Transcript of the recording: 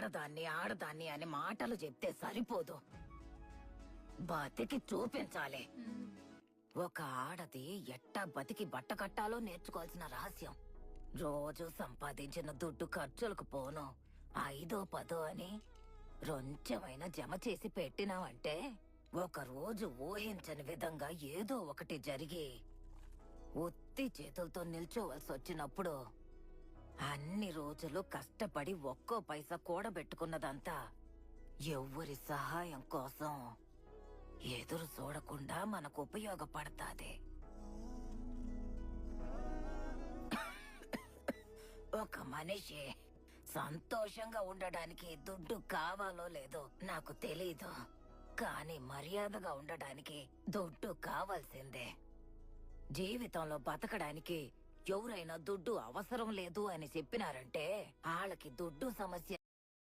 ఆడదాన్ని ఆడదాన్ని అని మాటలు చెప్తే సరిపోదు, బతికి చూపించాలి. ఒక ఆడది ఎట్టా బతికి బట్ట కట్టాలో నేర్చుకోవాల్సిన రహస్యం. రోజు సంపాదించిన దుడ్డు ఖర్చులకు పోను 5-10 అని రొంచెమైనా జమ చేసి పెట్టినావంటే ఒక రోజు ఊహించని విధంగా ఏదో ఒకటి జరిగి ఉత్తి చేతులతో నిల్చోవలసి వచ్చినప్పుడు అన్ని రోజులు కష్టపడి ఒక్కో పైసా కూడబెట్టుకున్నదంతా ఎవ్వరి సహాయం కోసం ఎదురు చూడకుండా మనకు ఉపయోగపడతాది. ఒక మనిషి సంతోషంగా ఉండడానికి దుడ్డు కావాలో లేదో నాకు తెలీదు, కానీ మర్యాదగా ఉండడానికి దుడ్డు కావాల్సిందే. జీవితంలో బతకడానికి ఎవరైనా దుడ్డు అవసరం లేదు అని చెప్పినారంటే వాళ్ళకి దుడ్డు సమస్య